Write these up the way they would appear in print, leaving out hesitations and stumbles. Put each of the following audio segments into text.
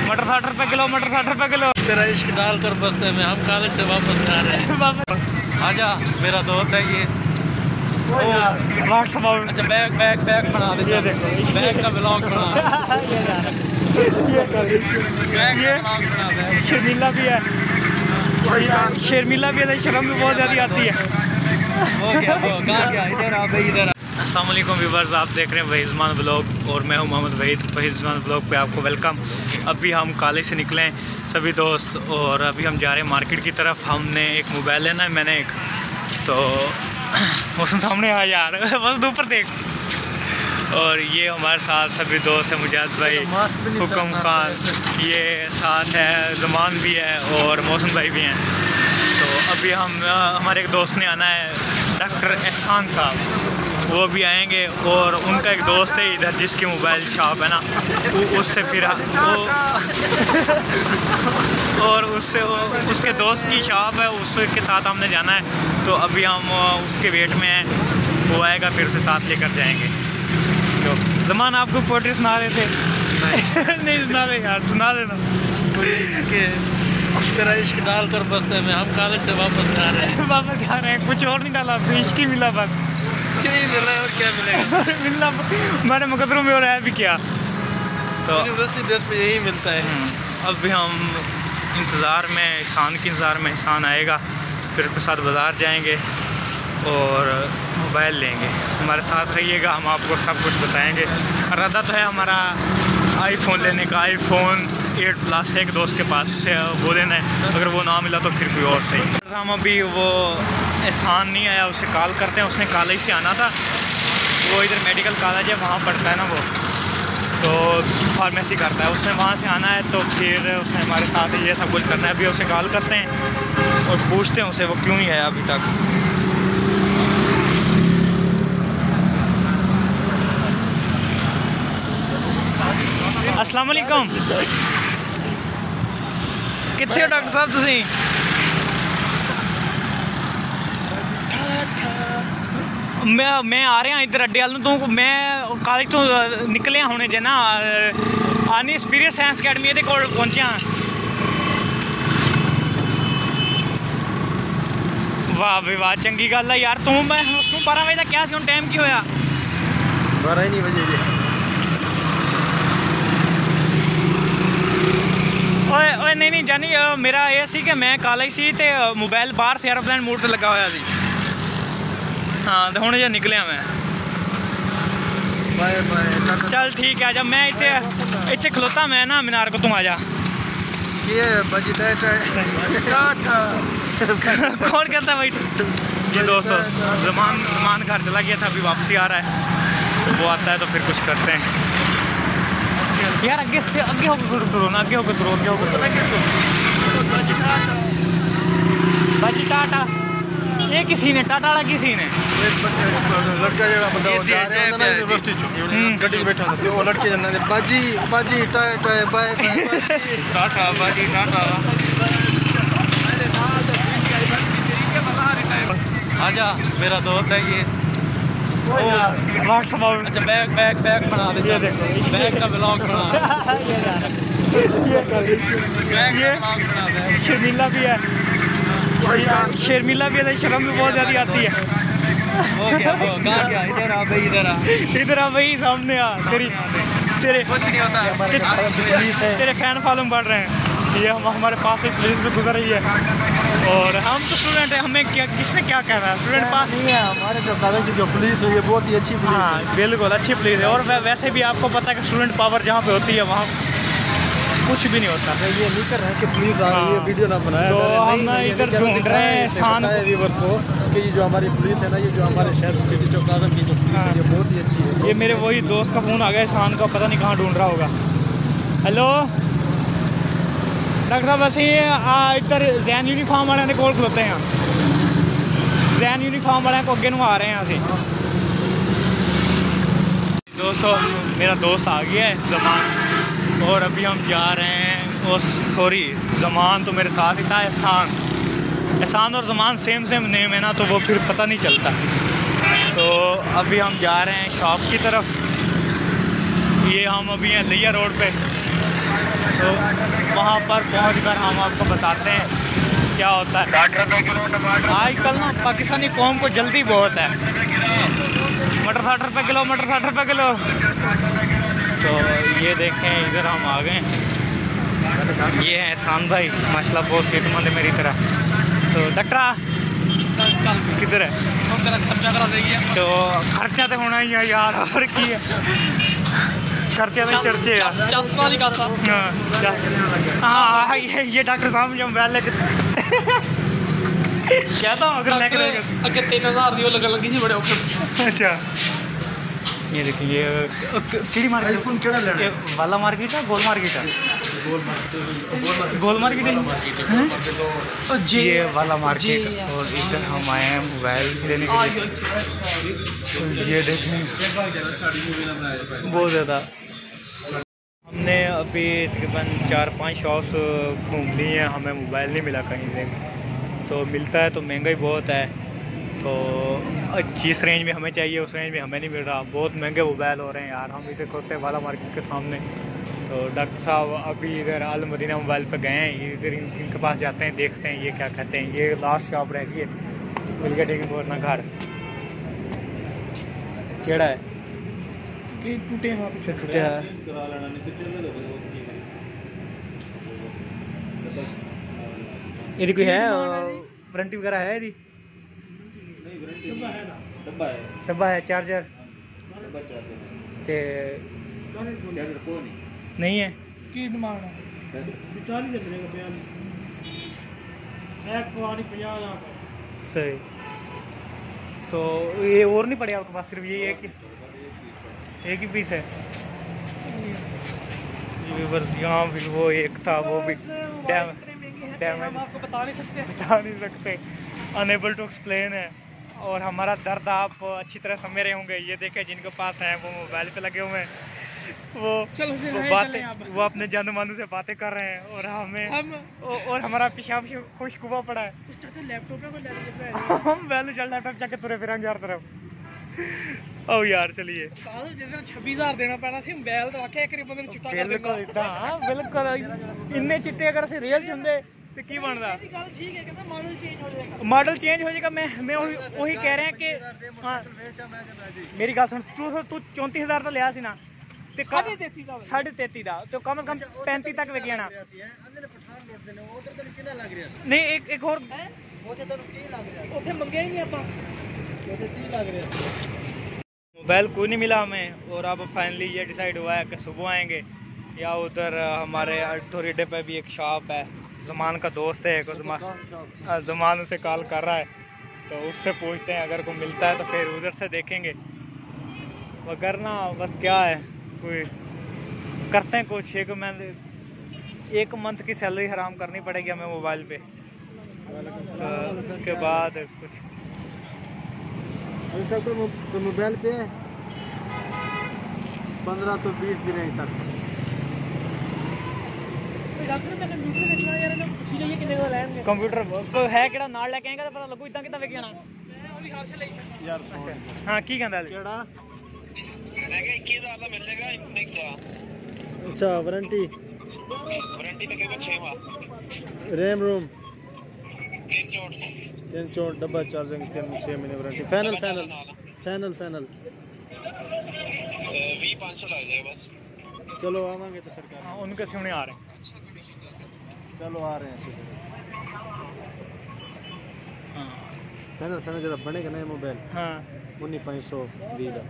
मटर 60 रुपये किलो, मटर 60 रुपये किलो। तेरा इश्क डाल कर बसते में हम कॉलेज से वापस जा रहे हैं। वापस आजा, मेरा दोस्त है ये। अच्छा बैग बैग बैग बना दे, बैग का ब्लॉग बना। ये शर्मिला भी है, शर्मिला भी है, शर्म भी बहुत ज़्यादा आती है। अस्सलाम वालेकुम व्यूअर्स, आप देख रहे हैं वहीज़मान ब्लॉग और मैं हूं मोहम्मद वहीद। वहीज़मान ब्लॉग पे आपको वेलकम। अभी हम कॉलेज से निकले हैं सभी दोस्त और अभी हम जा रहे हैं मार्केट की तरफ। हमने एक मोबाइल लेना है, मैंने एक तो मौसम सामने आ यार बस ऊपर देख। और ये हमारे साथ सभी दोस्त हैं, मुजाहिद भाई, हुक्म खान, ये साथ है ज़मान भी है और मौसम भाई भी हैं। तो अभी हम हमारे एक दोस्त ने आना है, डॉक्टर एहसान साहब, वो भी आएंगे। और उनका एक दोस्त है इधर जिसकी मोबाइल शॉप है ना, उससे फिर और उससे उसके दोस्त की शॉप है, उसके साथ हमने जाना है। तो अभी हम उसके वेट में हैं, वो आएगा फिर उसे साथ लेकर जाएंगे। तो ज़मान आपको पोएट्री सुना रहे थे? नहीं सुना रहे यार, सुना देना। तेरा इश्क डाल कर बसते में हम कॉलेज से वापस जा रहे हैं। वापस जा रहे हैं, कुछ और नहीं डाला, तो इश्क ही मिला बस। यही मिला है और क्या मिलेगा? मिलना हमारे मुकदरों में और है भी क्या। तो यूनिवर्सिटी बेस पे यही मिलता है। अभी हम इंतज़ार में, एहसान के इंतज़ार में, एहसान आएगा फिर उसके साथ बाज़ार जाएंगे और मोबाइल लेंगे। हमारे साथ रहिएगा, हम आपको सब कुछ बताएंगे। इरादा तो है हमारा आईफोन लेने का, आईफोन 8 प्लस एक दोस्त के पास, उसे वो लेना है। अगर वो ना मिला तो फिर कोई और सही। हम अभी वो एहसान नहीं आया, उसे कॉल करते हैं, उसने कॉलेज से आना था, वो इधर मेडिकल कॉलेज है वहाँ पढ़ता है ना वो, तो फार्मेसी करता है, उसने वहाँ से आना है। तो फिर उसने हमारे साथ ये सब कुछ करना है। अभी उसे कॉल करते हैं और पूछते हैं उसे वो क्यों नहीं आया अभी तक। अस्सलाम वालेकुम, कितने हो डॉक्टर साहब तुसी? मैं आ रहा इधर अड्डे वाल तू, मैं कॉलेज तो निकलिया होने जे ना, आनी स्पिरिट साइंस अकैडमी ये पहुंचा। वाह भाई वाह, चंगी गल है यार। तू 12 बजे का क्या सी, टाइम की होया? 12 बजे। ओए नहीं जानी, मेरा ये सी कि मैं कॉलेज सी ते मोबाइल बाहर से एरोप्लेन मोड पर लगा होया सी। हाँ तो हुण जे निकलिया मैं। बाय बाय, चल ठीक है, आजा। मैं इतने खलोता, मैं ना मीनार को, तुम आजा। कौन करता भाई? जी दोस्तों, ज़मान घर चला गया था, अभी वापसी आ रहा है, वो आता है तो फिर कुछ करते हैं यार। आगे से आगे होकर करो ना, आगे होकर करो, आगे होकर बाजी टाटा। ये किसी ने टाटा वाला किसी ने लड़का जरा बताओ जा रहे हैं ना यूनिवर्सिटी चो गड्डी में बैठा था, वो लड़के जन्ना ने बाजी बाजी टाटा बाय बाय टाटा बाजी टाटा। आजा, मेरा दोस्त है ये। अच्छा बैग बैग बैग बना दे, बैग का ब्लॉग बना। ये शर्मिला भी है, शर्मिला भी है, शर्म भी बहुत ज़्यादा आती है। इधर आ भाई, सामने आ। तेरे कुछ नहीं होता, तेरे फैन फॉलोइंग बढ़ रहे हैं। ये हमारे पास एक पुलिस भी गुजर रही है और हम तो स्टूडेंट हैं, हमें क्या, किसने क्या कहना है? स्टूडेंट पास नहीं है। हमारे जो कॉलेज की जो पुलिस है ये बहुत ही अच्छी पुलिस है। हाँ बिल्कुल अच्छी पुलिस है। और वैसे भी आपको पता है कि स्टूडेंट पावर जहाँ पे होती है वहाँ कुछ भी नहीं होता। ये नहीं कर रहे हैं कि पुलिस आ रही है, वीडियो ना बनाया। तो हम इधर ढूंढ रहे हैं एहसान व्यूअर्स को कि ये जो हमारी पुलिस है ना, ये जो हमारे शहर सिटी चौक आजम की जो पुलिस है ये बहुत ही अच्छी है। ये मेरे वही दोस्त का फ़ोन आ गया एहसान का, पता नहीं कहाँ ढूंढ रहा होगा। हेलो डॉक्टर साहब, असी इधर जैन यूनीफॉर्म वाले ने कोल खलोते हैं, जैन यूनीफॉर्म वाले को अगे आ रहे हैं असी। दोस्तों मेरा दोस्त आ गया है ज़मान, और अभी हम जा रहे हैं। और सॉरी, ज़मान तो मेरे साथ ही था। एहसान और ज़मान सेम नेम है ना, तो वो फिर पता नहीं चलता। तो अभी हम जा रहे हैं शॉप की तरफ। ये हम अभी हैं लिया रोड पे तो वहाँ पर पहुँचकर हम आपको बताते हैं क्या होता है। आजकल ना पाकिस्तानी कौम को जल्दी बहुत है। मटर 60 रुपये किलो, मटर 60 रुपये किलो। तो ये देखें इधर हम आ गए। ये है एहसान भाई, माशाल्लाह बहुत सेहतमंद है मेरी तरह। तो डॉक्टर किधर है? खर्चा करा देगी। तो खर्चा तो होना ही है यार, और की है खर्चे तो चर्चे यार। हाँ ये डॉक्टर साहब जो मोबाइल लेके क्या था अगर अगर 3000 दी लगन लगी थी बड़े ऑप्शन। अच्छा ये देखिए केड़ी मार्केट वाला मार्केट है, गोल मार्केट है, गोल मार्केट है जी, ये वाला मार्केट। और इधर हम आए हैं मोबाइल लेने के लिए। ये देखें बहुत ज़्यादा। हमने अभी तकरीबन 4-5 शॉप्स घूम ली हैं, हमें मोबाइल नहीं मिला कहीं से। तो मिलता है तो महंगा ही बहुत है। तो जिस रेंज में हमें चाहिए उस रेंज में हमें नहीं मिल रहा। बहुत महंगे मोबाइल हो रहे हैं यार। हम इधर खोते वाला मार्केट के सामने। तो डॉक्टर साहब अभी इधर अल मदीना मोबाइल पर गए हैं, इधर इनके पास जाते हैं, देखते हैं ये क्या कहते हैं। ये लास्ट शॉप रह गई है, मिल गया ठीक बोलना घर केड़ा है टूटे टूटे है। यदि कोई है वारंटी वगैरह है? यदि डब्बा है चार्जर ते नहीं है की डिमांड है? सही। तो ये और नहीं पड़े आपके पास? सिर्फ ये एक ही पीस है। यहाँ भी वो एक था, वो भी डैमेज आपको बता नहीं सकते अनेबल टू एक्सप्लेन है। और हमारा दर्द आप अच्छी तरह समझ रहे होंगे। ये देखें जिनके पास है वो मोबाइल पे लगे हुए हैं, वो बातें, वो अपने जानू मानू से बातें कर रहे हैं और और हमारा पेशाब खुशकुबा पड़ा है। लैपटॉप हम वैल्यू चल लैपटॉप जाके तुरे फिर यार तरफ। ओ यार चलिए 26,000 देना पैना सी मोबाइल तो आखे एक बंदे ने चिट्टा कर देना। बिल्कुल हां बिल्कुल इन्ने चिट्टे अगर से रियल च हुंदे तो की बनदा? ठीक है कहंदा मॉडल चेंज हो जाएगा। मॉडल चेंज हो जाएगा। मैं वही कह रहे हैं कि हां मेरी गल सुन, तू 34,000 तो लिया सी ना ते 33.5 दा तो कम से कम 35 तक विक जाना। नहीं एक और ओथे तो की लग रहा है, ओथे मंगे ही नहीं आपा, ओथे 30 लग रहा है। मोबाइल कोई नहीं मिला हमें। और अब फाइनली ये डिसाइड हुआ है कि सुबह आएंगे या उधर हमारे अर्थोरीडे पे भी एक शॉप है, ज़मान का दोस्त है, ज़मान उसे कॉल कर रहा है तो उससे पूछते हैं अगर कोई मिलता है तो फिर उधर से देखेंगे। अगर ना बस क्या है कोई करते हैं कुछ। एक मंथ की सैलरी हराम करनी पड़ेगी हमें मोबाइल पे। उसके बाद कुछ तो मोबाइल पे 15 तो 20 दिन तक कंप्यूटर है कि नाल लेके आएगा तो पता लगू इतना कितना विक जाना यार। हाँ की कहंदा केड़ा मैं कहा 21,000 का मिल जाएगा इनफिनिक्स का। अच्छा वारंटी तकरीबन 6 माह, रैम रोम 3 चोट डब्बा चार्जिंग 6 महीने वारंटी। फाइनल 20,500 लग जाएगा बस। चलो आवांगे तो सरकार। हाँ उनके सामने आ रहे हैं। चलो आ रहे हैं हाँ फाइनल जरा बनेगा नया मोबाइल। हाँ 19,520 का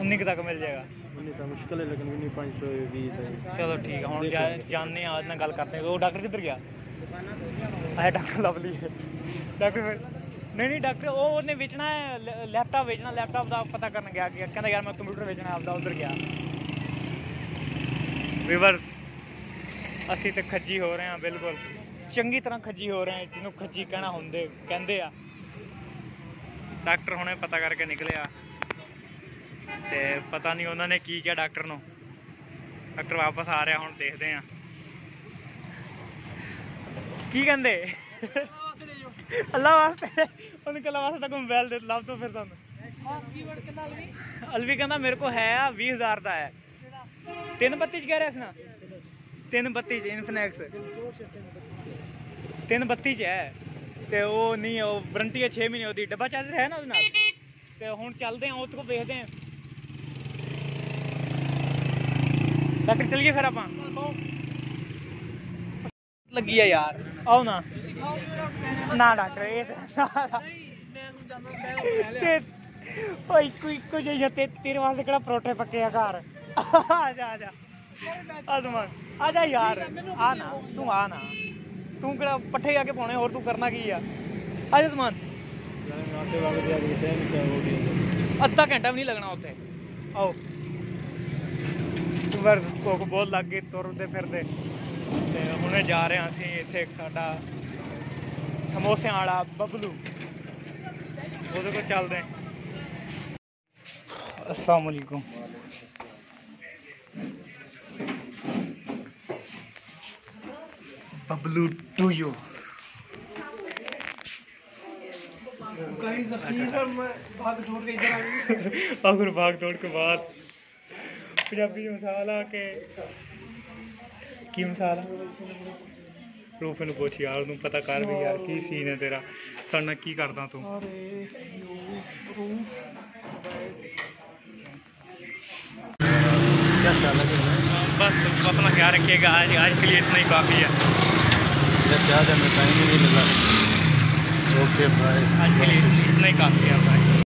19 तक मिल जाएगा। 19 तो मुश्किल है लेकिन 19,520 है। चलो ठीक है हम जानने आज ना गल करते हैं। वो डॉक्टर किधर गया? आया डॉक्टर लवली है डॉक्टर नहीं डॉक्टर वो बेचना है लैपटॉप बेचना, लैपटॉप का पता करने गया कहता यार मैं कंप्यूटर बेचना है आपका, उधर गया। व्यूअर्स ਅਸੀਂ तो खज्जी हो रहे हैं, बिल्कुल चंगी तरह खज्जी हो रहे हैं, जिन्हों खज्जी कहना होंगे कहते आ। डॉक्टर हुणे पता करके निकले ते पता नहीं उन्होंने की किया डॉक्टर नूं। डॉक्टर वापस आ रहा हुण देखते हैं की कहते। अल्लाह वास्ते उन्हें कल वास्ते तक मोबाइल दे लभ तो फिर तुहानूं अलवी कहना मेरे को है 20,000 का है 332 कह रहा ना 332 इन्फिनेक्स 332 है ते वो नहीं वो वारंटी है 6 महीने होती डब्बा चार्जर है ना उस नाल ते हुण चलदे हैं उसको देखते हैं डॉक्टर चलिए फिर आपां लगी है यार आओ ना ना डॉक्टर ये इको चाहिए तेरे वास्ते केड़ा परोठे पक्के आ घर आजा आजा आजमान आजा यार आ ना तू केड़ा पट्ठे आके पाने और तू करना की है आजा समान अद्धा घंटा भी नहीं लगना उत्थे आओ भुख बहुत लग गई तुरदे फिरदे ते हुणे जा रहे हैं असीं इत्थे एक साडा समोसे वाला बबलू ਉਹਦੇ ਕੋਲ ਚੱਲਦੇ हैं अस्सलाम वालेकुम बबलू टू यू अगर भाग दौड़ के बाद पंजाबी मसाला के की मसाला रूफ ਨੂੰ ਪੁੱਛ यार तू पता कर भी यार की सीन है तेरा साडे नाल की करदा तू बस अपना ख्याल रखिएगा आज के लिए इतना ही काफ़ी है टाइम ही नहीं मिला ओके भाई आज के लिए इतना ही काफ़ी है भाई